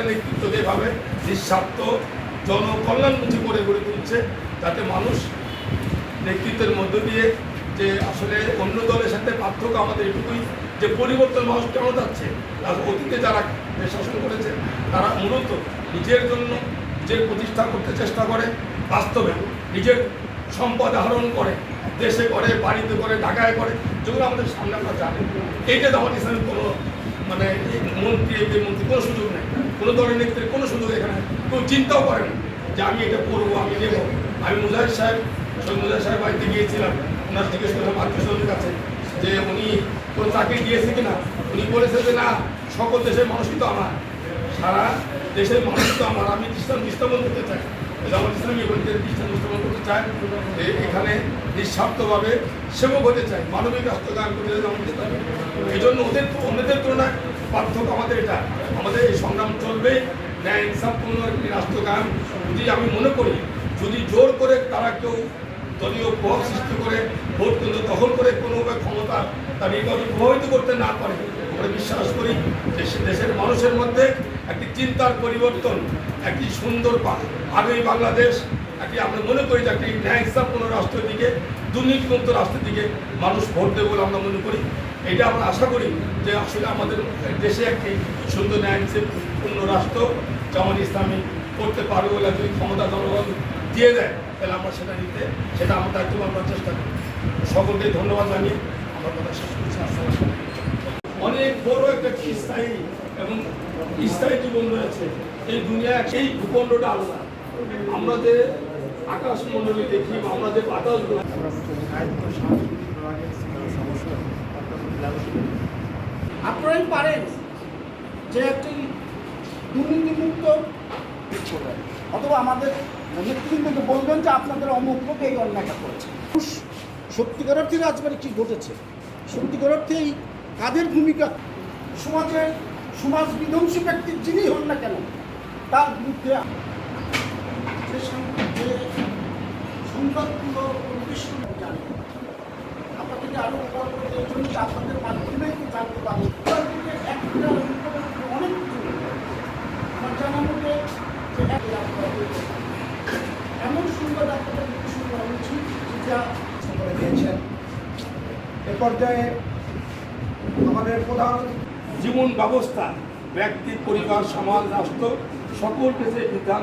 ধরনের নেতৃত্ব যেভাবে নিঃস্বার্থ জনকল্যাণমুখী করে গড়ে তুলছে, যাতে মানুষ নেতৃত্বের মধ্য দিয়ে যে আসলে অন্য দলের সাথে পার্থক্য আমাদের এটুকুই যে পরিবর্তন মানুষ কেন যাচ্ছে। অতীতে যারা শাসন করেছে তারা মূলত নিজের জন্য নিজের প্রতিষ্ঠা করতে চেষ্টা করে, বাস্তবে নিজের সম্পদ আহরণ করে, দেশে করে, বাড়িতে করে, ঢাকায় করে, যেগুলো আমাদের সামনে আমরা জানি। এইটা জামাত ইসলামের কোনো মানে মন্ত্রী এমপি মন্ত্রী কোনো সুযোগ নেই, কোনো দলের নেত্রীর কোনো সুযোগ এখানে কেউ চিন্তাও করে না যে আমি এটা করবো, আমি নেব। আমি মুজাহিদ সাহেব বাড়িতে গিয়েছিলাম, ওনার জিজ্ঞেস করলাম আত্মীয়স্বজনের কাছে যে উনি কোনো চাকরি দিয়েছে কিনা। উনি বলেছে যে না, সকল দেশের মানুষই তো আমার, সারা দেশের মানুষই তো আমার, আমি দৃষ্টান স্থাপন করতে চাই। জামাত ইসলামী বলতে দৃষ্টান স্থাপন করতে চায়, এখানে নিঃস্বার্থভাবে সেবক হতে চাই, মানবিক রাষ্ট্র কায়েম করতে চাই। এই জন্য অন্যদের তুলনায় পার্থক্য আমাদের এটা, আমাদের এই সংগ্রাম চলবে ন্যায় ইনসাফপূর্ণ একটি রাষ্ট্র কায়েম। যদি আমি মনে করি যদি জোর করে তারা কেউ দলীয় প্রভাব সৃষ্টি করে ভোট কেন্দ্র দখল করে কোনোভাবে ক্ষমতা তার নির্বাচন প্রভাবিত করতে না পারে, আমরা বিশ্বাস করি যে দেশের মানুষের মধ্যে একটি চিন্তার পরিবর্তন, একটি সুন্দর আগামী বাংলাদেশ, একটি আমরা মনে করি যে একটি ন্যায় ইনসাফপূর্ণ রাষ্ট্রের দিকে, দুর্নীতিমুক্ত রাষ্ট্রের দিকে মানুষ ভোট দেবে বলে আমরা মনে করি। এটা আমরা আশা করি যে আসলে আমাদের দেশে একটি সুন্দর ন্যায় ইনসাফপূর্ণ রাষ্ট্র জামাত ইসলামী করতে পারবে বলে যদি ক্ষমতা জনগণ দিয়ে দেয়, তাহলে আমরা সেটা আমার দায়িত্ব আমরা চেষ্টা করি। সকলকে ধন্যবাদ জানিয়ে আমার কথা শেষ করছি। আসসালাম। অনেক বড় একটা স্থায়ী এবং স্থায়ী জীবন রয়েছে এই দুনিয়ায়। সেই ভূখণ্ডটা আলাদা। আমরা যে আকাশ মণ্ডলী দেখি, আমরা যে বাতাসগুলো, আপনারাই পারেন যে একটি দুর্নীতিমুক্ত অথবা আমাদের নেতৃত্বকে বলবেন যে আপনাদের অমুক লোক এই অন্যায়টা করেছে। সত্যিকার অর্থে রাজবাড়ি কী ঘটেছে, সত্যিকার অর্থে এই কাদের ভূমিকা, সমাজ বিধ্বংসী ব্যক্তির যিনি হন না কেন তার বিরুদ্ধে যে সংবাদগুলো পরিবেশ জানি আপনাদেরকে আরও উপকার করতে এই জন্য আপনাদের মাধ্যমে জানতে পারি। একটা অনেক আমার জানা মতে এমন সংবাদ আপনাদের শুরু করা উচিত যা করে দিয়েছেন। এ পর্যায়ে আমাদের প্রধান জীবন ব্যবস্থা, ব্যক্তি, পরিবার, সমাজ, রাষ্ট্র সকল ক্ষেত্রে বিধান